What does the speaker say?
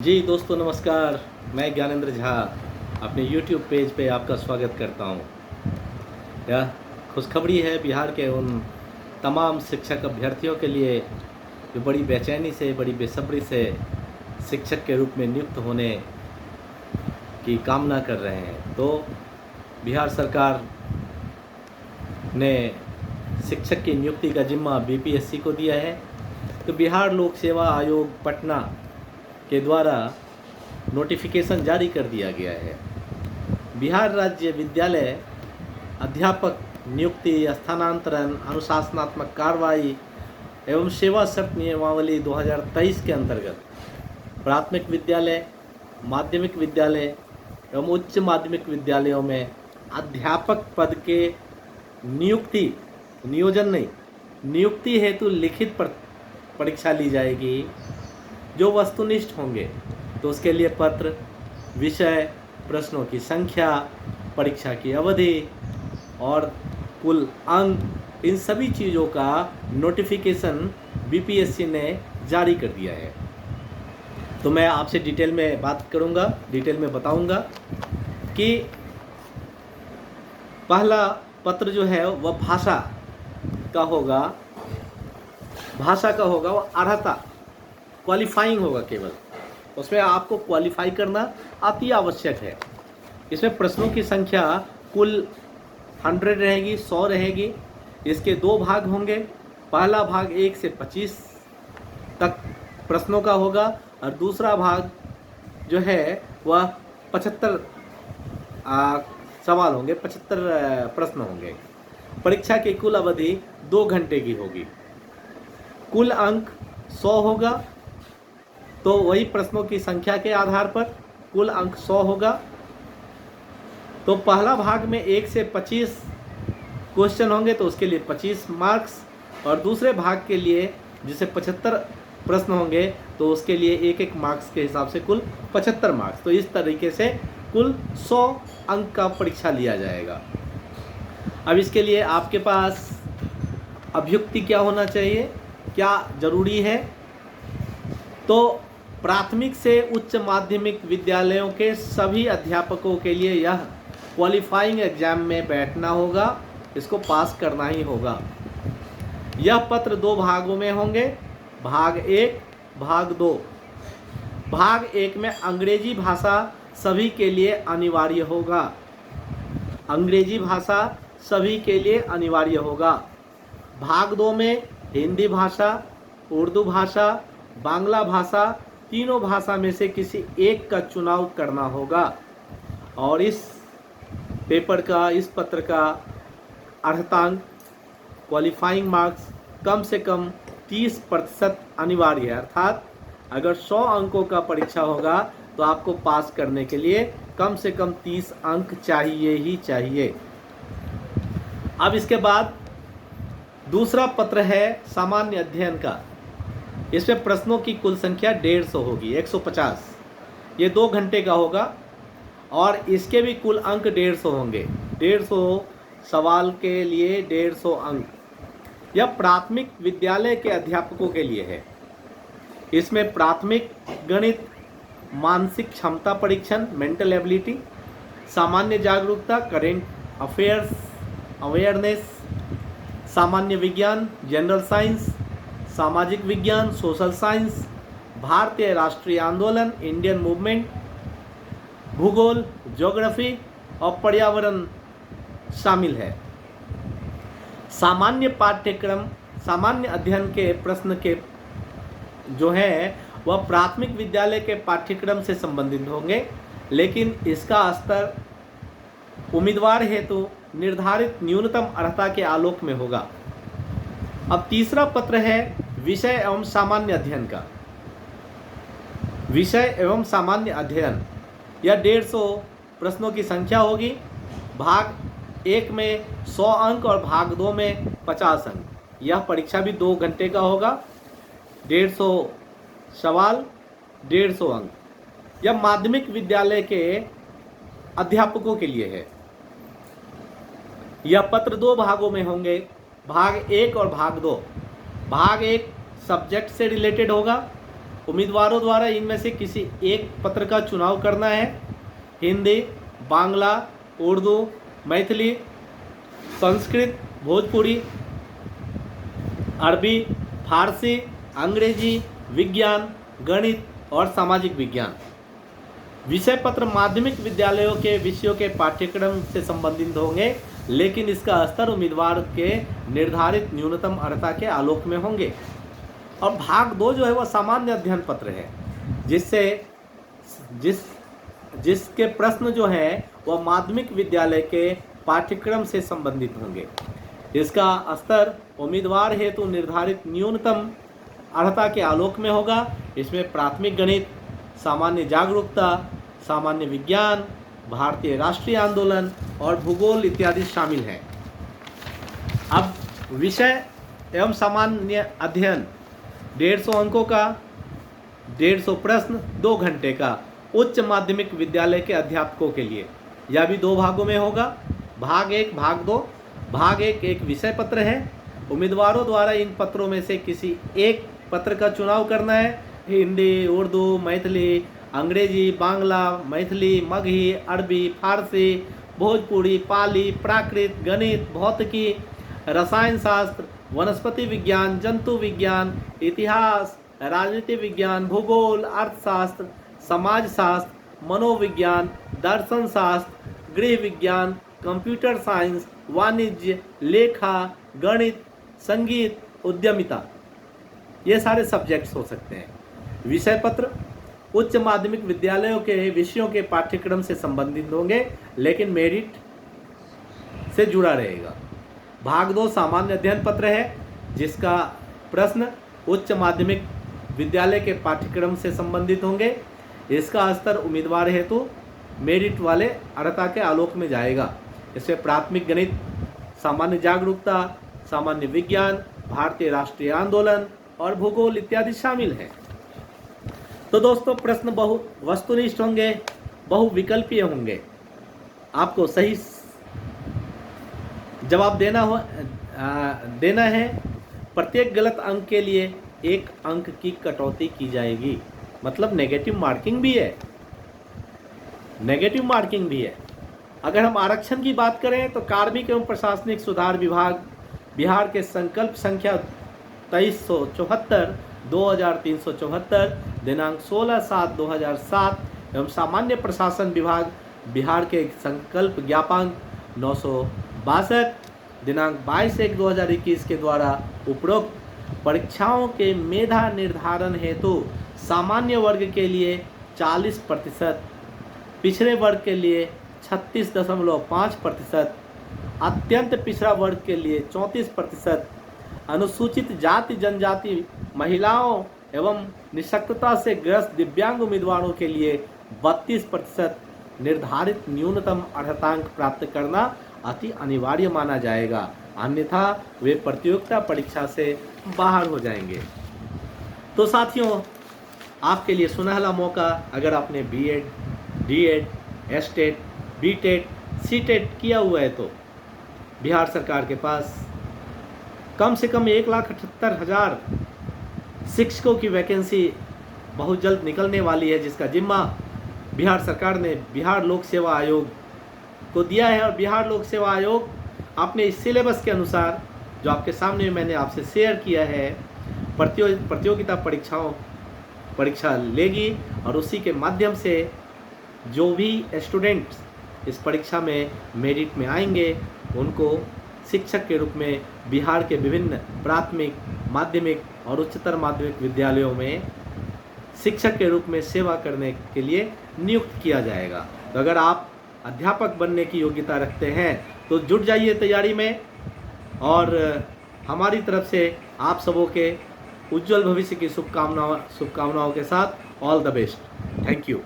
जी दोस्तों नमस्कार। मैं ज्ञानेंद्र झा अपने YouTube पेज पे आपका स्वागत करता हूँ। यह खुशखबरी है बिहार के उन तमाम शिक्षक अभ्यर्थियों के लिए जो बड़ी बेचैनी से, बड़ी बेसब्री से शिक्षक के रूप में नियुक्त होने की कामना कर रहे हैं। तो बिहार सरकार ने शिक्षक की नियुक्ति का जिम्मा BPSC को दिया है। तो बिहार लोक सेवा आयोग पटना के द्वारा नोटिफिकेशन जारी कर दिया गया है। बिहार राज्य विद्यालय अध्यापक नियुक्ति, स्थानांतरण, अनुशासनात्मक कार्रवाई एवं सेवा शर्त नियमावली 2023 के अंतर्गत प्राथमिक विद्यालय, माध्यमिक विद्यालय एवं उच्च माध्यमिक विद्यालयों में अध्यापक पद के नियुक्ति हेतु लिखित परीक्षा ली जाएगी। जो वस्तुनिष्ठ होंगे तो उसके लिए पत्र, विषय, प्रश्नों की संख्या, परीक्षा की अवधि और कुल अंक, इन सभी चीज़ों का नोटिफिकेशन BPSC ने जारी कर दिया है। तो मैं आपसे डिटेल में बात करूंगा, डिटेल में बताऊंगा कि पहला पत्र जो है वह भाषा का होगा। वो अर्हता, क्वालिफाइंग होगा केवल। उसमें आपको क्वालिफाई करना अति आवश्यक है। इसमें प्रश्नों की संख्या कुल 100 रहेगी, 100 रहेगी। इसके दो भाग होंगे। पहला भाग 1 से 25 तक प्रश्नों का होगा और दूसरा भाग जो है वह 75 सवाल होंगे, 75 प्रश्न होंगे। परीक्षा की कुल अवधि 2 घंटे की होगी। कुल अंक 100 होगा। तो वही प्रश्नों की संख्या के आधार पर कुल अंक 100 होगा। तो पहला भाग में 1 से 25 क्वेश्चन होंगे तो उसके लिए 25 मार्क्स, और दूसरे भाग के लिए जिसे 75 प्रश्न होंगे तो उसके लिए 1-1 मार्क्स के हिसाब से कुल 75 मार्क्स। तो इस तरीके से कुल 100 अंक का परीक्षा लिया जाएगा। अब इसके लिए आपके पास अभ्युक्ति क्या होना चाहिए, क्या जरूरी है? तो प्राथमिक से उच्च माध्यमिक विद्यालयों के सभी अध्यापकों के लिए यह क्वालिफाइंग एग्जाम में बैठना होगा, इसको पास करना ही होगा। यह पत्र 2 भागों में होंगे, भाग 1, भाग 2। भाग 1 में अंग्रेजी भाषा सभी के लिए अनिवार्य होगा। अंग्रेजी भाषा सभी के लिए अनिवार्य होगा। भाग 2 में हिंदी भाषा, उर्दू भाषा, बांग्ला भाषा, तीनों भाषा में से किसी एक का चुनाव करना होगा। और इस पत्र का अर्हतांक, क्वालिफाइंग मार्क्स कम से कम 30% अनिवार्य है। अर्थात अगर 100 अंकों का परीक्षा होगा तो आपको पास करने के लिए कम से कम 30 अंक चाहिए ही चाहिए। अब इसके बाद दूसरा पत्र है सामान्य अध्ययन का। इसमें प्रश्नों की कुल संख्या 150 होगी, 150। ये 2 घंटे का होगा और इसके भी कुल अंक 150 होंगे। 150 सवाल के लिए 150 अंक। यह प्राथमिक विद्यालय के अध्यापकों के लिए है। इसमें प्राथमिक गणित, मानसिक क्षमता परीक्षण, मेंटल एबिलिटी, सामान्य जागरूकता, करेंट अफेयर्स अवेयरनेस, सामान्य विज्ञान, जनरल साइंस, सामाजिक विज्ञान, सोशल साइंस, भारतीय राष्ट्रीय आंदोलन, इंडियन मूवमेंट, भूगोल, ज्योग्राफी और पर्यावरण शामिल है। सामान्य अध्ययन के प्रश्न के जो है वह प्राथमिक विद्यालय के पाठ्यक्रम से संबंधित होंगे, लेकिन इसका स्तर उम्मीदवार हेतु निर्धारित न्यूनतम अर्हता के आलोक में होगा। अब तीसरा पत्र है विषय एवं सामान्य अध्ययन का। विषय एवं सामान्य अध्ययन, यह 150 प्रश्नों की संख्या होगी। भाग 1 में 100 अंक और भाग 2 में 50 अंक। यह परीक्षा भी 2 घंटे का होगा। 150 सवाल, 150 अंक। यह माध्यमिक विद्यालय के अध्यापकों के लिए है। यह पत्र 2 भागों में होंगे, भाग 1 और भाग 2। भाग 1 सब्जेक्ट से रिलेटेड होगा उम्मीदवारों द्वारा इनमें से किसी एक पत्र का चुनाव करना है। हिंदी, बांग्ला, उर्दू, मैथिली, संस्कृत, भोजपुरी, अरबी, फारसी, अंग्रेजी, विज्ञान, गणित और सामाजिक विज्ञान। विषय पत्र माध्यमिक विद्यालयों के विषयों के पाठ्यक्रम से संबंधित होंगे, लेकिन इसका स्तर उम्मीदवार के निर्धारित न्यूनतम अर्हता के आलोक में होंगे। और भाग 2 जो है वह सामान्य अध्ययन पत्र है, जिसके प्रश्न जो है वह माध्यमिक विद्यालय के पाठ्यक्रम से संबंधित होंगे। इसका स्तर उम्मीदवार हेतु निर्धारित न्यूनतम अर्हता के आलोक में होगा। इसमें प्राथमिक गणित, सामान्य जागरूकता, सामान्य विज्ञान, भारतीय राष्ट्रीय आंदोलन और भूगोल इत्यादि शामिल हैं। अब विषय एवं सामान्य अध्ययन 150 अंकों का, 150 प्रश्न, 2 घंटे का उच्च माध्यमिक विद्यालय के अध्यापकों के लिए। यह भी 2 भागों में होगा, भाग 1, भाग 2। भाग 1 एक विषय पत्र है। उम्मीदवारों द्वारा इन पत्रों में से किसी एक पत्र का चुनाव करना है। हिंदी, उर्दू, मैथिली, अंग्रेजी, बांग्ला, मैथिली, मगही, अरबी, फारसी, भोजपुरी, पाली, प्राकृत, गणित, भौतिकी, रसायन शास्त्र, वनस्पति विज्ञान, जंतु विज्ञान, इतिहास, राजनीति विज्ञान, भूगोल, अर्थशास्त्र, समाजशास्त्र, मनोविज्ञान, दर्शन शास्त्र, गृह विज्ञान, कंप्यूटर साइंस, वाणिज्य, लेखा, गणित, संगीत, उद्यमिता, ये सारे सब्जेक्ट्स हो सकते हैं। विषय पत्र उच्च माध्यमिक विद्यालयों के विषयों के पाठ्यक्रम से संबंधित होंगे, लेकिन मेरिट से जुड़ा रहेगा। भाग 2 सामान्य अध्ययन पत्र है, जिसका प्रश्न उच्च माध्यमिक विद्यालय के पाठ्यक्रम से संबंधित होंगे। इसका स्तर उम्मीदवार हेतु मेरिट वाले अर्हता के आलोक में जाएगा। इसमें प्राथमिक गणित, सामान्य जागरूकता, सामान्य विज्ञान, भारतीय राष्ट्रीय आंदोलन और भूगोल इत्यादि शामिल हैं। तो दोस्तों, प्रश्न बहु वस्तुनिष्ठ होंगे, बहुविकल्पीय होंगे। आपको सही जवाब देना है। प्रत्येक गलत अंक के लिए 1 अंक की कटौती की जाएगी, मतलब नेगेटिव मार्किंग भी है। नेगेटिव मार्किंग भी है। अगर हम आरक्षण की बात करें तो कार्मिक एवं प्रशासनिक सुधार विभाग बिहार के संकल्प संख्या 2374 2374 दिनांक 16/7/2007 एवं सामान्य प्रशासन विभाग बिहार के संकल्प ज्ञापांक 962 दिनांक 22/1/2021 के द्वारा उपरोक्त परीक्षाओं के मेधा निर्धारण हेतु सामान्य वर्ग के लिए 40%, पिछड़े वर्ग के लिए 36.5%, अत्यंत पिछड़ा वर्ग के लिए 34%, अनुसूचित जाति जनजाति महिलाओं एवं निःशक्तता से ग्रस्त दिव्यांग उम्मीदवारों के लिए 32% निर्धारित न्यूनतम अर्हतांक प्राप्त करना अति अनिवार्य माना जाएगा, अन्यथा वे प्रतियोगिता परीक्षा से बाहर हो जाएंगे। तो साथियों, आपके लिए सुनहला मौका, अगर आपने बीएड, डीएड, एसटेट, बीटेट, सीटेट किया हुआ है तो बिहार सरकार के पास कम से कम 1,78,000 शिक्षकों की वैकेंसी बहुत जल्द निकलने वाली है, जिसका जिम्मा बिहार सरकार ने बिहार लोक सेवा आयोग को दिया है। और बिहार लोक सेवा आयोग अपने इस सिलेबस के अनुसार, जो आपके सामने मैंने आपसे शेयर किया है, प्रतियोगिता परीक्षा लेगी और उसी के माध्यम से जो भी स्टूडेंट्स इस परीक्षा में मेरिट में आएंगे उनको शिक्षक के रूप में बिहार के विभिन्न प्राथमिक, माध्यमिक और उच्चतर माध्यमिक विद्यालयों में शिक्षक के रूप में सेवा करने के लिए नियुक्त किया जाएगा। तो अगर आप अध्यापक बनने की योग्यता रखते हैं तो जुट जाइए तैयारी में, और हमारी तरफ से आप सबों के उज्जवल भविष्य की शुभकामनाओं के साथ all the best. Thank you.